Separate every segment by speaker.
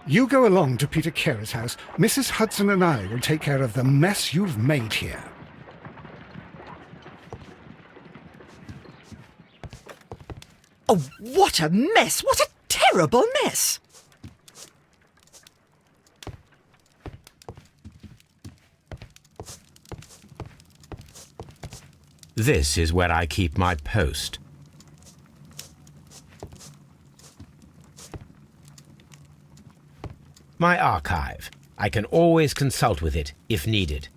Speaker 1: You go along to Peter Carey's house. Mrs. Hudson and I will take care of the mess you've made here.
Speaker 2: Oh, what a mess! What a terrible mess!
Speaker 3: This is where I keep my post. My archive. I can always consult with it if needed.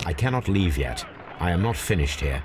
Speaker 3: I cannot leave yet. I am not finished here.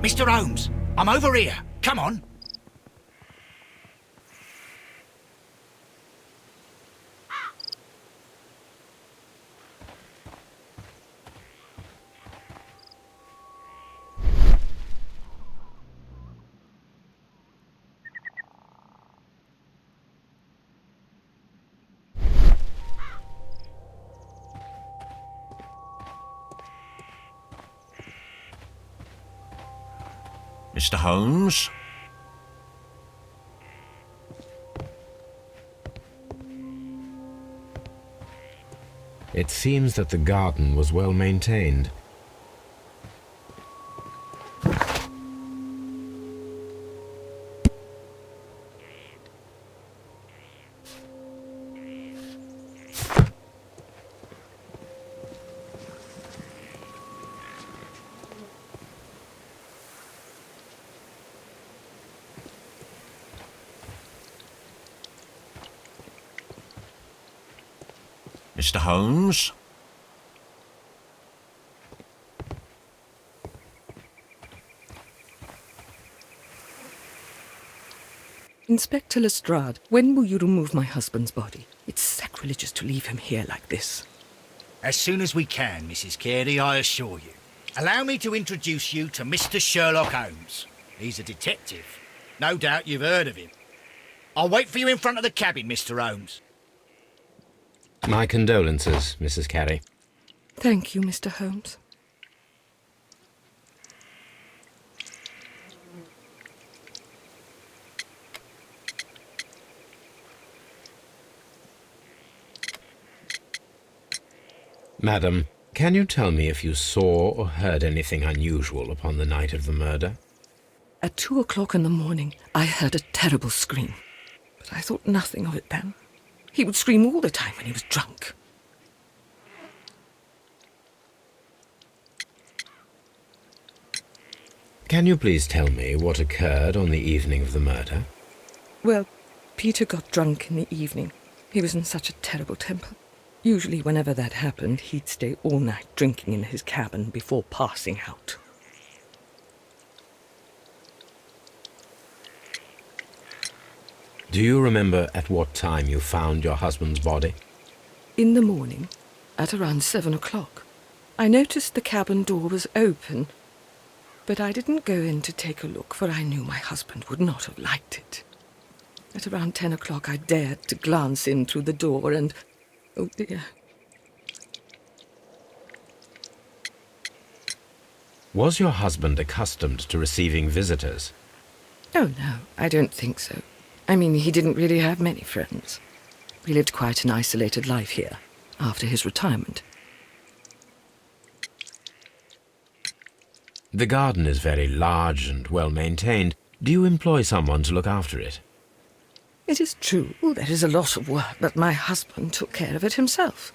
Speaker 4: Mr. Holmes, I'm over here. Come on.
Speaker 5: Mr. Holmes?
Speaker 3: It seems that the garden was well maintained.
Speaker 5: Mr. Holmes?
Speaker 6: Inspector Lestrade, when will you remove my husband's body? It's sacrilegious to leave him here like this.
Speaker 4: As soon as we can, Mrs. Carey, I assure you. Allow me to introduce you to Mr. Sherlock Holmes. He's a detective. No doubt you've heard of him. I'll wait for you in front of the cabin, Mr. Holmes.
Speaker 3: My condolences, Mrs. Carey.
Speaker 6: Thank you, Mr. Holmes.
Speaker 3: Madam, can you tell me if you saw or heard anything unusual upon the night of the murder?
Speaker 6: At 2 o'clock in the morning, I heard a terrible scream. But I thought nothing of it then. He would scream all the time when he was drunk.
Speaker 3: Can you please tell me what occurred on the evening of the murder?
Speaker 6: Well, Peter got drunk in the evening. He was in such a terrible temper. Usually whenever that happened, he'd stay all night drinking in his cabin before passing out.
Speaker 3: Do you remember at what time you found your husband's body?
Speaker 6: In the morning, at around 7 o'clock, I noticed the cabin door was open, but I didn't go in to take a look, for I knew my husband would not have liked it. At around 10 o'clock, I dared to glance in through the door and... oh dear.
Speaker 3: Was your husband accustomed to receiving visitors?
Speaker 6: Oh, no, I don't think so. I mean, he didn't really have many friends. We lived quite an isolated life here, after his retirement.
Speaker 3: The garden is very large and well maintained. Do you employ someone to look after it?
Speaker 6: It is true, there is a lot of work, but my husband took care of it himself.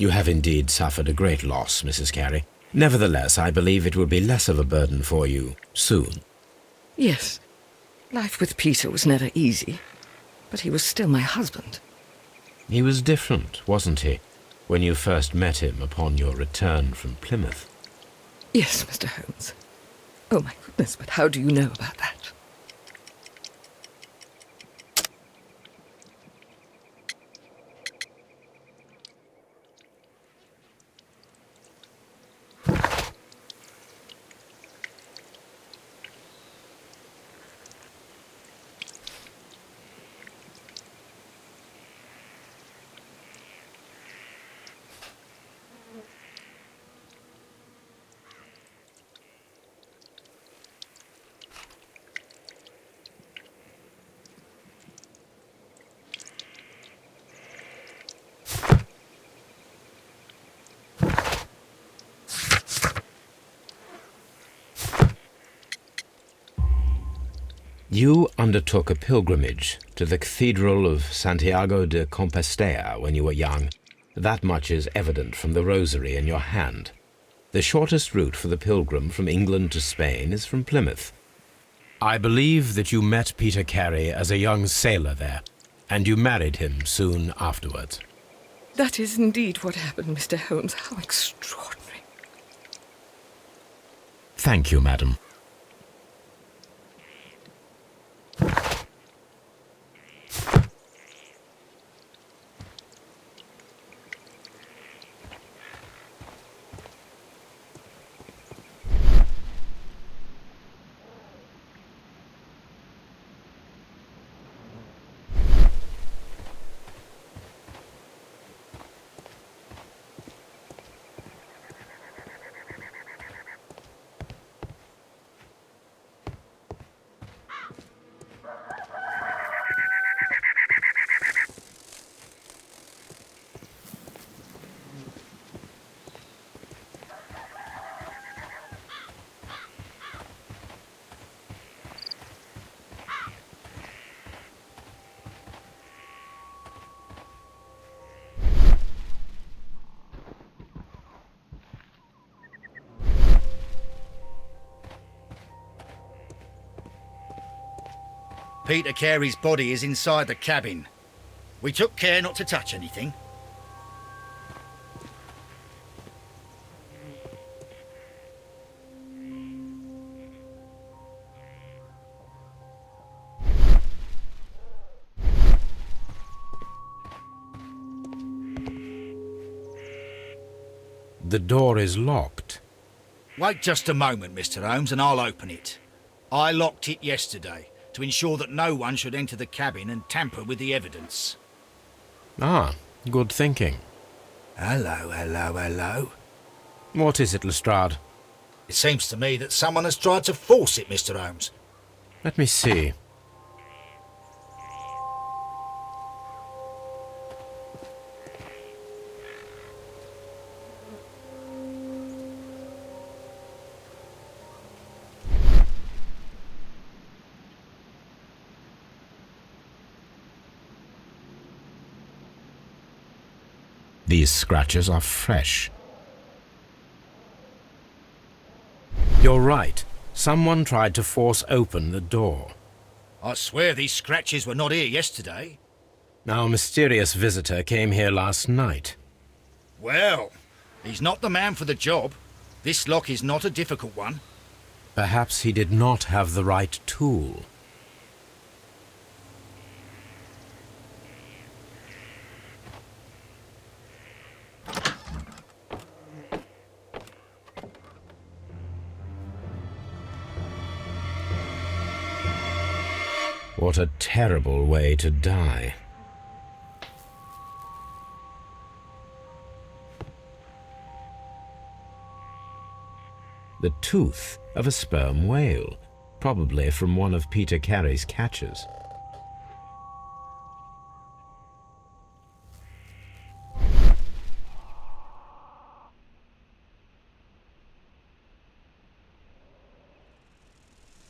Speaker 3: You have indeed suffered a great loss, Mrs. Carey. Nevertheless, I believe it will be less of a burden for you soon.
Speaker 6: Yes, life with Peter was never easy, but he was still my husband.
Speaker 3: He was different, wasn't he, when you first met him upon your return from Plymouth?
Speaker 6: Yes, Mr. Holmes. Oh, my goodness, but how do you know about that?
Speaker 3: You undertook a pilgrimage to the Cathedral of Santiago de Compostela when you were young. That much is evident from the rosary in your hand. The shortest route for the pilgrim from England to Spain is from Plymouth. I believe that you met Peter Carey as a young sailor there, and you married him soon afterwards.
Speaker 6: That is indeed what happened, Mr. Holmes. How extraordinary.
Speaker 3: Thank you, madam.
Speaker 4: Peter Carey's body is inside the cabin. We took care not to touch anything.
Speaker 3: The door is locked.
Speaker 4: Wait just a moment, Mr. Holmes, and I'll open it. I locked it yesterday to ensure that no one should enter the cabin and tamper with the evidence.
Speaker 3: Ah, good thinking.
Speaker 4: Hello, hello, hello.
Speaker 3: What is it, Lestrade?
Speaker 4: It seems to me that someone has tried to force it, Mr. Holmes.
Speaker 3: Let me see. These scratches are fresh. You're right. Someone tried to force open the door.
Speaker 4: I swear these scratches were not here yesterday.
Speaker 3: Our mysterious visitor came here last night.
Speaker 4: Well, he's not the man for the job. This lock is not a difficult one.
Speaker 3: Perhaps he did not have the right tool. What a terrible way to die. The tooth of a sperm whale, probably from one of Peter Carey's catches.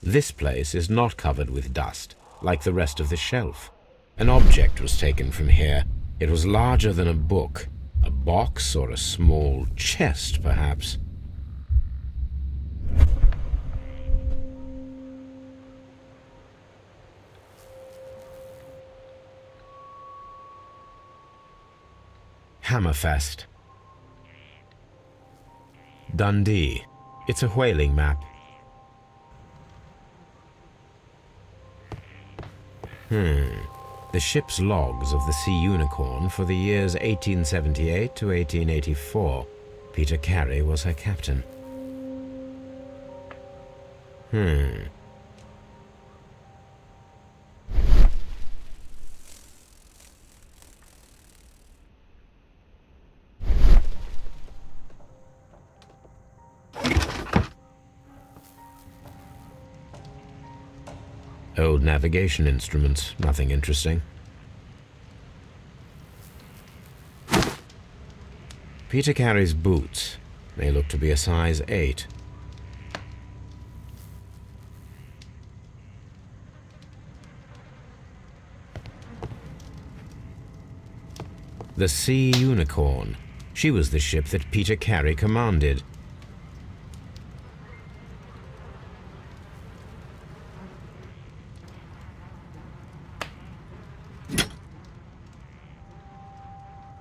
Speaker 3: This place is not covered with dust, like the rest of the shelf. An object was taken from here. It was larger than a book, a box or a small chest, perhaps. Hammerfest. Dundee. It's a whaling map. The ship's logs of the Sea Unicorn for the years 1878 to 1884. Peter Carey was her captain. Old navigation instruments, nothing interesting. Peter Carey's boots. They look to be a size 8. The Sea Unicorn. She was the ship that Peter Carey commanded.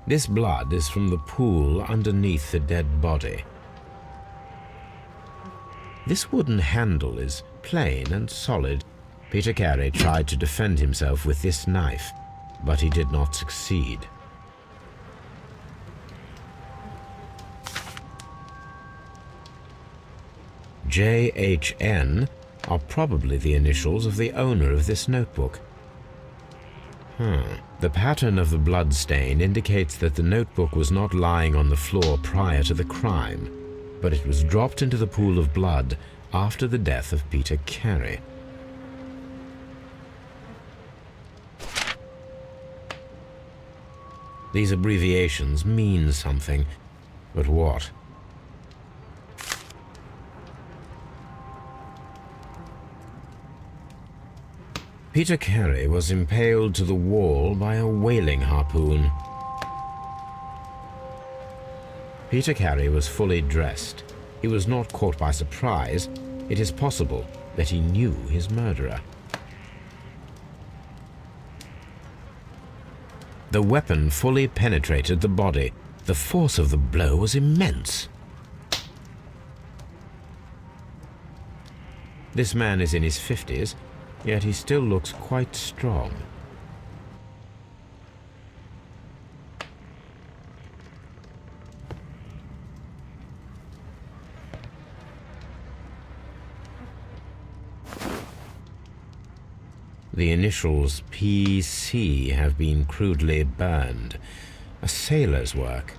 Speaker 3: This blood is from the pool underneath the dead body. This wooden handle is plain and solid. Peter Carey tried to defend himself with this knife, but he did not succeed. JHN are probably the initials of the owner of this notebook. The pattern of the blood stain indicates that the notebook was not lying on the floor prior to the crime, but it was dropped into the pool of blood after the death of Peter Carey. These abbreviations mean something, but what? Peter Carey was impaled to the wall by a whaling harpoon. Peter Carey was fully dressed. He was not caught by surprise. It is possible that he knew his murderer. The weapon fully penetrated the body. The force of the blow was immense. This man is in his 50s, yet he still looks quite strong. The initials PC have been crudely burned. A sailor's work.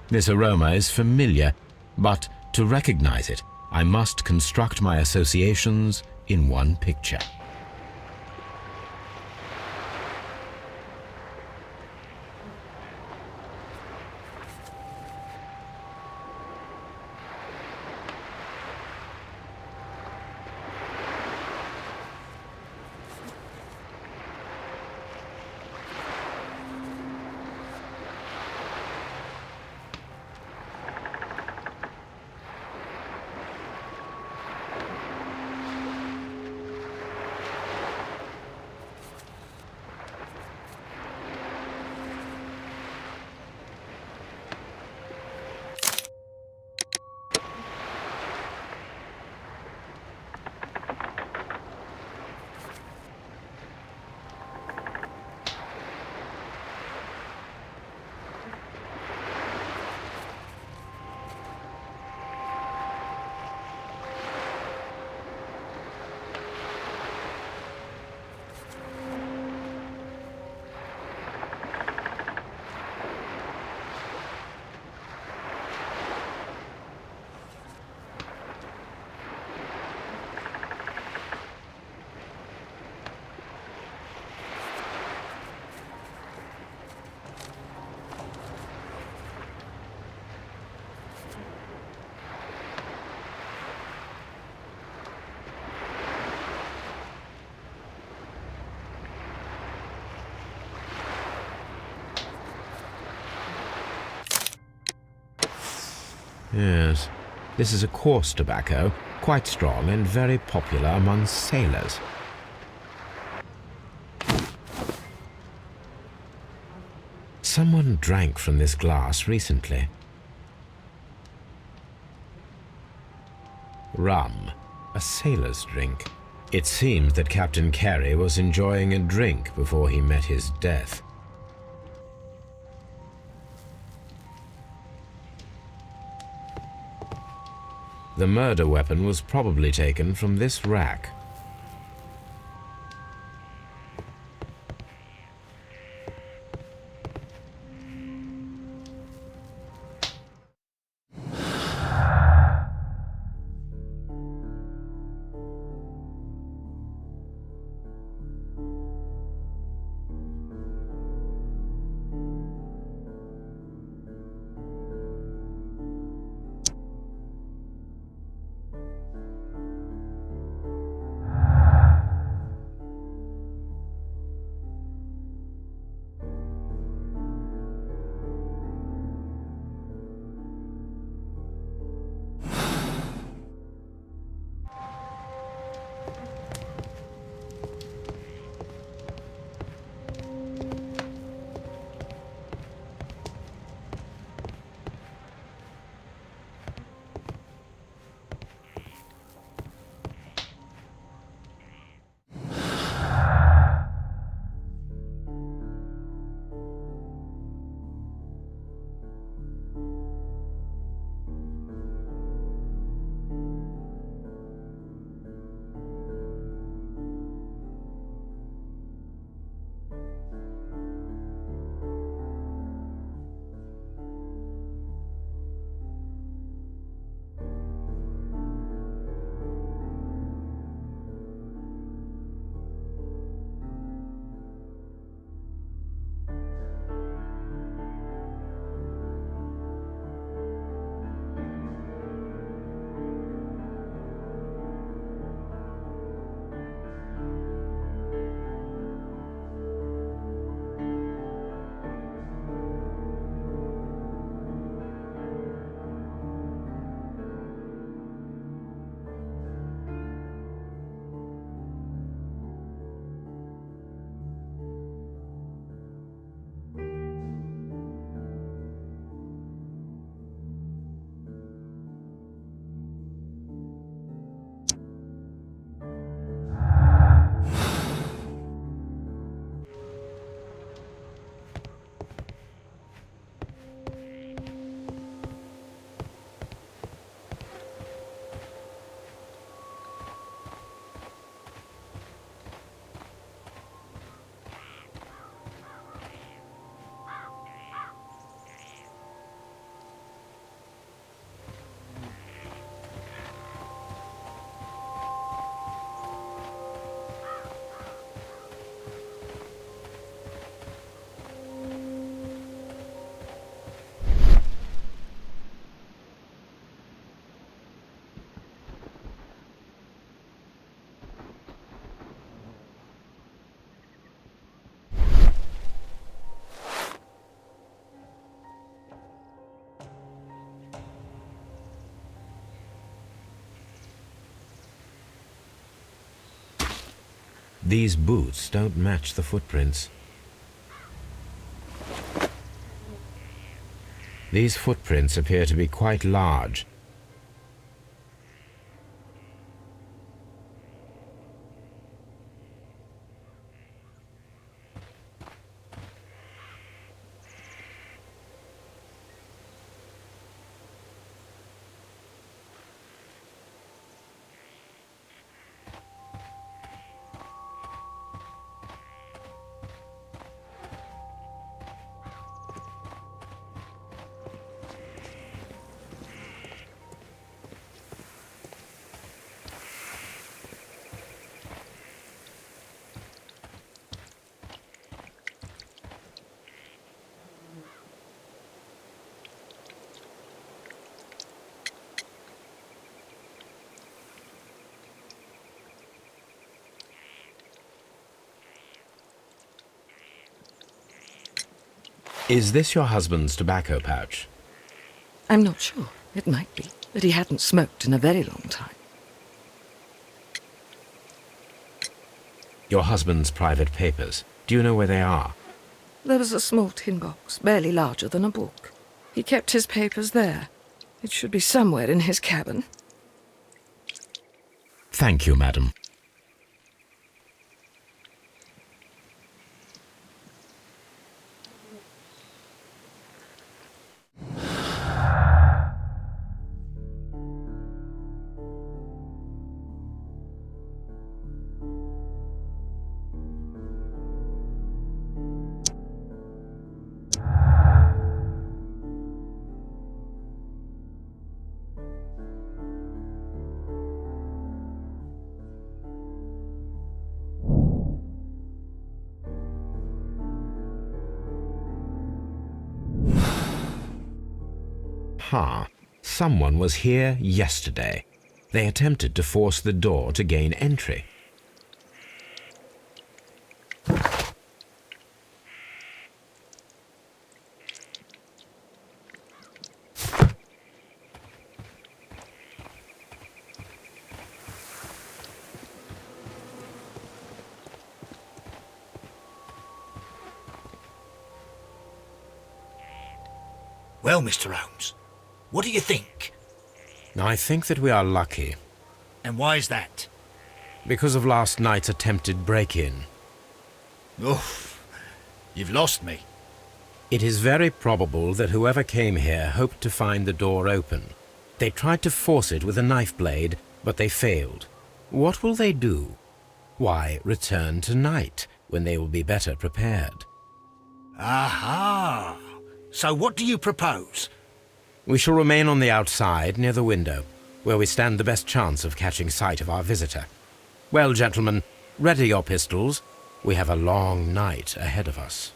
Speaker 3: This aroma is familiar, but to recognize it, I must construct my associations in one picture. Yes, this is a coarse tobacco, quite strong and very popular among sailors. Someone drank from this glass recently. Rum, a sailor's drink. It seems that Captain Carey was enjoying a drink before he met his death. The murder weapon was probably taken from this rack. These boots don't match the footprints. These footprints appear to be quite large. Is this your husband's tobacco pouch?
Speaker 6: I'm not sure. It might be, but he hadn't smoked in a very long time.
Speaker 3: Your husband's private papers. Do you know where they are?
Speaker 6: There was a small tin box, barely larger than a book. He kept his papers there. It should be somewhere in his cabin.
Speaker 3: Thank you, madam. Someone was here yesterday. They attempted to force the door to gain entry.
Speaker 4: Well, Mr. Holmes, what do you think?
Speaker 3: I think that we are lucky.
Speaker 4: And why is that?
Speaker 3: Because of last night's attempted break-in.
Speaker 4: Oof, you've lost me.
Speaker 3: It is very probable that whoever came here hoped to find the door open. They tried to force it with a knife blade, but they failed. What will they do? Why, return tonight, when they will be better prepared.
Speaker 4: Aha! So what do you propose?
Speaker 3: We shall remain on the outside, near the window, where we stand the best chance of catching sight of our visitor. Well, gentlemen, ready your pistols. We have a long night ahead of us.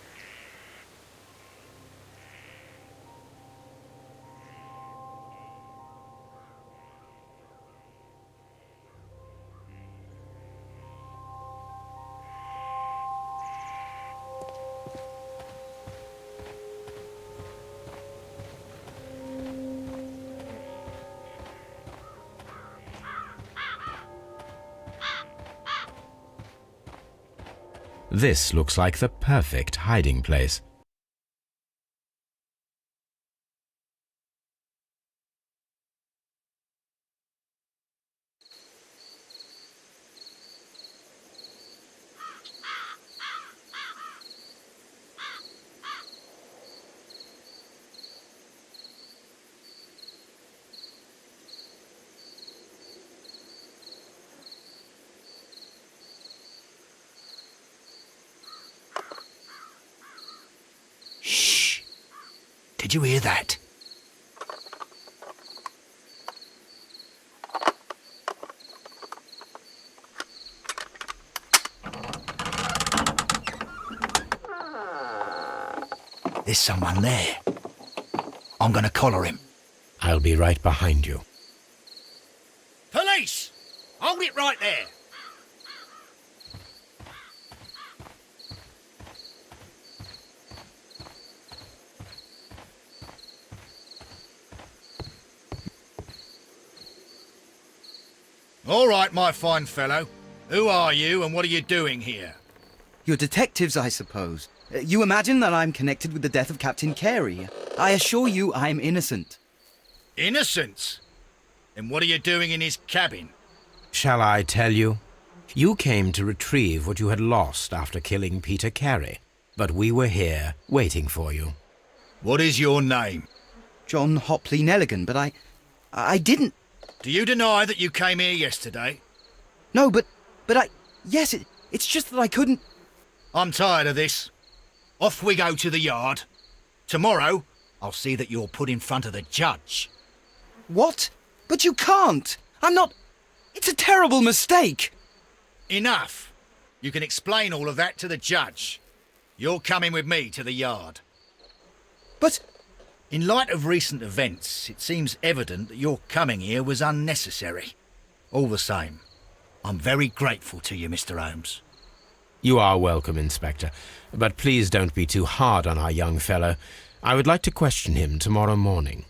Speaker 3: This looks like the perfect hiding place.
Speaker 4: Shh! Did you hear that? There's someone there. I'm gonna collar him.
Speaker 3: I'll be right behind you.
Speaker 4: Police! Hold it right there! All right, my fine fellow. Who are you and what are you doing here?
Speaker 7: You're detectives, I suppose. You imagine that I'm connected with the death of Captain Carey. I assure you I'm innocent.
Speaker 4: Innocent? Then what are you doing in his cabin?
Speaker 3: Shall I tell you? You came to retrieve what you had lost after killing Peter Carey, but we were here waiting for you.
Speaker 4: What is your name?
Speaker 7: John Hopley Nelligan, but I didn't...
Speaker 4: Do you deny that you came here yesterday?
Speaker 7: No, but yes, it's just that I couldn't...
Speaker 4: I'm tired of this. Off we go to the yard. Tomorrow, I'll see that you're put in front of the judge.
Speaker 7: What? But you can't! I'm not... It's a terrible mistake!
Speaker 4: Enough. You can explain all of that to the judge. You're coming with me to the yard.
Speaker 7: But...
Speaker 4: In light of recent events, it seems evident that your coming here was unnecessary. All the same, I'm very grateful to you, Mr. Holmes.
Speaker 3: You are welcome, Inspector, but please don't be too hard on our young fellow. I would like to question him tomorrow morning.